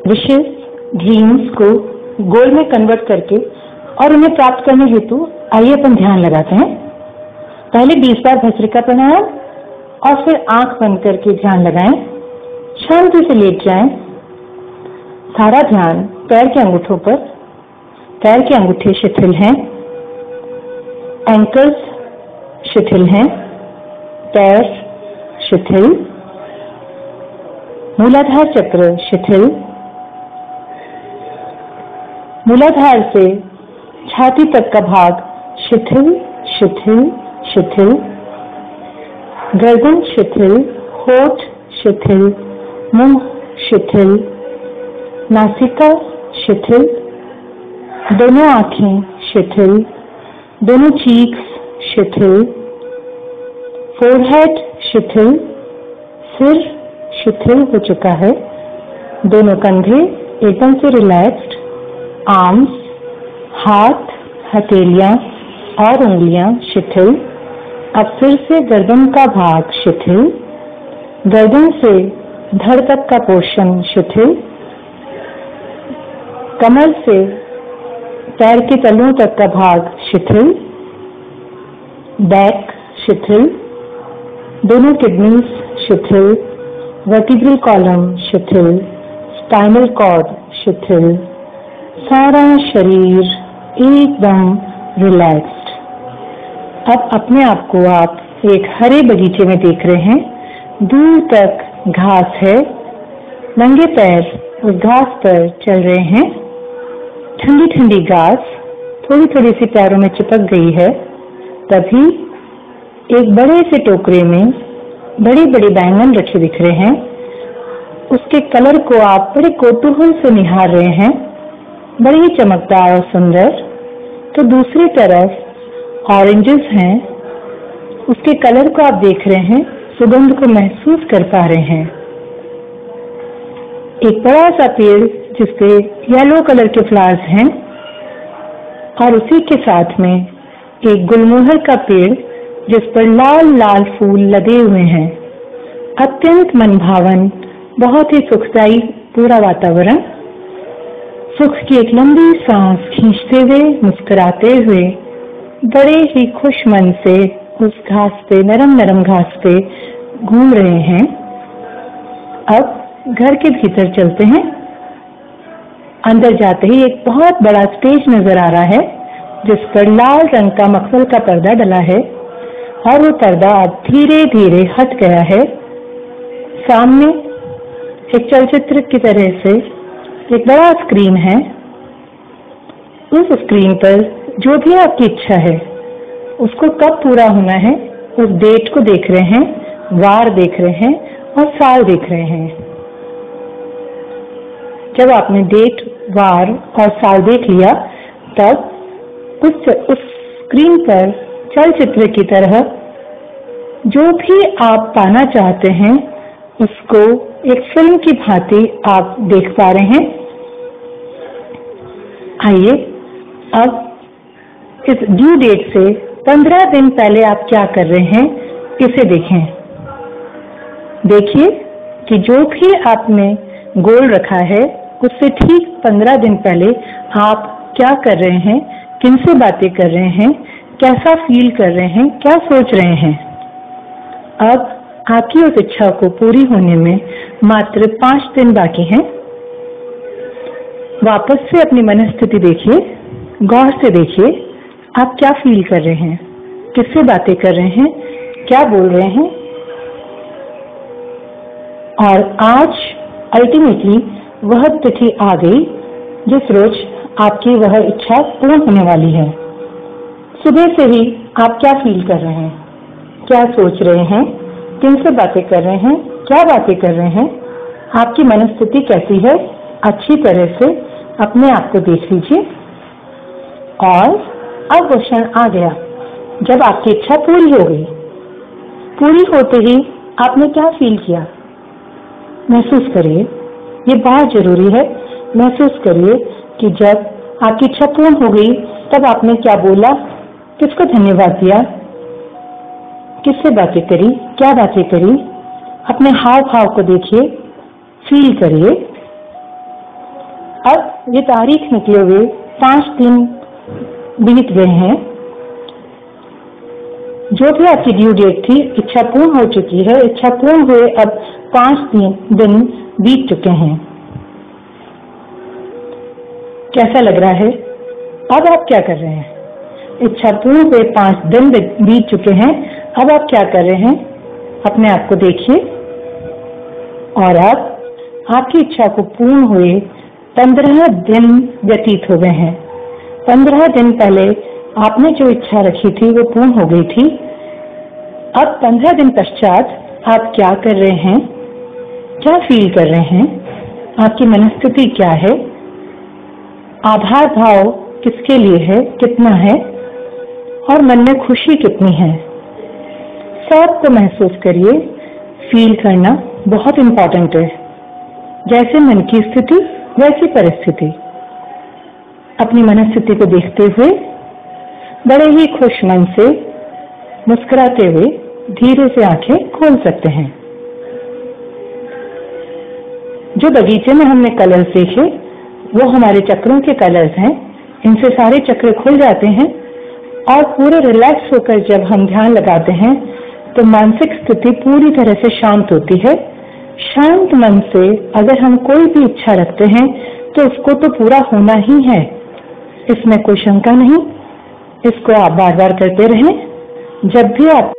विशेष dreams को गोल में convert करके और उन्हें प्राप्त करने हेतु आइए अपन ध्यान लगाते हैं। पहले 20 बार भस्त्रिका प्राणायाम और फिर आंख बंद करके ध्यान लगाएं। शांति से लेट जाएं। सारा ध्यान पैर के अंगूठों पर। पैर के अंगूठे शिथिल हैं, एंकल्स शिथिल हैं, पैर शिथिल, मूलाधार चक्र शिथिल, मूलाधार से छाती तक का भाग शिथिल शिथिल शिथिल, गर्दन शिथिल, होठ शिथिल, मुंह शिथिल, नासिका शिथिल, दोनों आंखें शिथिल, दोनों चीक्स शिथिल, फोरहेड शिथिल, सिर शिथिल हो चुका है, दोनों कंधे एकदम से रिलैक्स्ड, आर्म्स, हाथ, हथेलियां और उंगलियां शिथिल। अब फिर से गर्दन का भाग शिथिल, गर्दन से धड़ तक का पोर्शन शिथिल, कमर से पैर के तलुओं तक का भाग शिथिल, बैक शिथिल, दोनों किडनीज शिथिल, वर्टिब्रल कॉलम शिथिल, स्पाइनल कॉर्ड शिथिल, सारा शरीर एकदम रिलैक्स्ड। अब अपने आप को आप एक हरे बगीचे में देख रहे हैं। दूर तक घास है, नंगे पैर उस घास पर चल रहे हैं। ठंडी ठंडी घास थोड़ी थोड़ी सी पैरों में चिपक गई है। तभी एक बड़े से टोकरे में बड़े बड़े बैंगन रखे दिख रहे हैं। उसके कलर को आप बड़े कौतूहल से निहार रहे हैं, बड़े ही चमकदार और सुंदर। तो दूसरी तरफ ऑरेंजेस हैं, उसके कलर को आप देख रहे हैं, सुगंध को महसूस कर पा रहे हैं। एक बड़ा सा पेड़ जिसपे येलो कलर के फ्लावर्स हैं और उसी के साथ में एक गुलमोहर का पेड़ जिस पर लाल लाल फूल लगे हुए हैं। अत्यंत मनभावन, बहुत ही सुखदायी पूरा वातावरण। सुख की एक लंबी सांस खींचते हुए, मुस्कुराते हुए, बड़े ही खुश मन से उस घास पे, नरम नरम घास पे घूम रहे हैं। अब घर के भीतर चलते हैं। अंदर जाते ही एक बहुत बड़ा स्टेज नजर आ रहा है जिस पर लाल रंग का मखमल का पर्दा डला है और वो पर्दा अब धीरे धीरे हट गया है। सामने एक चलचित्र की तरह से एक बड़ा स्क्रीन है। उस स्क्रीन पर जो भी आपकी इच्छा है उसको कब पूरा होना है उस डेट को देख रहे हैं, वार देख रहे हैं और साल देख रहे हैं। जब आपने डेट, वार और साल देख लिया तब उस स्क्रीन पर चलचित्र की तरह जो भी आप पाना चाहते हैं उसको एक फिल्म की भांति आप देख पा रहे हैं। आइए अब इस ड्यू डेट से 15 दिन पहले आप क्या कर रहे हैं इसे देखें। देखिए कि जो भी आपने गोल रखा है उससे ठीक 15 दिन पहले आप क्या कर रहे हैं, किनसे बातें कर रहे हैं, कैसा फील कर रहे हैं, क्या सोच रहे हैं। अब आपकी उस इच्छा को पूरी होने में मात्र 5 दिन बाकी हैं। वापस से अपनी मनस्थिति देखिए, गौर से देखिए आप क्या फील कर रहे हैं, किससे बातें कर रहे हैं, क्या बोल रहे हैं। और आज अल्टीमेटली वह तिथि आ गई जिस रोज आपकी वह इच्छा पूर्ण होने वाली है। सुबह से ही आप क्या फील कर रहे हैं, क्या सोच रहे हैं, किनसे बातें कर रहे हैं, क्या बातें कर रहे हैं, आपकी मनस्थिति कैसी है, अच्छी तरह से अपने आप को देख लीजिए। और अब वो क्षण आ गया जब आपकी इच्छा पूरी हो गई। पूरी होते ही आपने क्या फील किया महसूस करिए, ये बहुत जरूरी है। महसूस करिए कि जब आपकी इच्छा पूर्ण हो गई तब आपने क्या बोला, किसको धन्यवाद दिया, किससे बातें करी, क्या बातें करी। अपने हाव भाव को देखिए, फील करिए। अब ये तारीख निकले हुए 5 दिन बीत गए हैं। जो भी आपकी ड्यू डेट थी, इच्छा पूर्ण हो चुकी है। इच्छा पूर्ण हुए अब 5 दिन बीत चुके हैं। कैसा लग रहा है? अब आप क्या कर रहे हैं? इच्छा पूर्ण हुए 5 दिन बीत चुके हैं। अब आप क्या कर रहे हैं? अपने आप को देखिए। और अब आपकी इच्छा को पूर्ण हुए 15 दिन व्यतीत हो गए हैं। 15 दिन पहले आपने जो इच्छा रखी थी वो पूर्ण हो गई थी। अब 15 दिन पश्चात आप क्या कर रहे हैं? क्या फील कर रहे हैं? आपकी मनस्थिति क्या है? आभार भाव किसके लिए है, कितना है, और मन में खुशी कितनी है? सबको महसूस करिए। फील करना बहुत इंपॉर्टेंट है। जैसे मन की स्थिति वैसी परिस्थिति। अपनी मनस्थिति को देखते हुए बड़े ही खुश मन से मुस्कुराते हुए धीरे से आंखें खोल सकते हैं। जो बगीचे में हमने कलर्स देखे वो हमारे चक्रों के कलर्स हैं। इनसे सारे चक्र खुल जाते हैं और पूरे रिलैक्स होकर जब हम ध्यान लगाते हैं तो मानसिक स्थिति पूरी तरह से शांत होती है। शांत मन से अगर हम कोई भी इच्छा रखते हैं तो उसको तो पूरा होना ही है, इसमें कोई शंका नहीं। इसको आप बार बार करते रहें। जब भी आप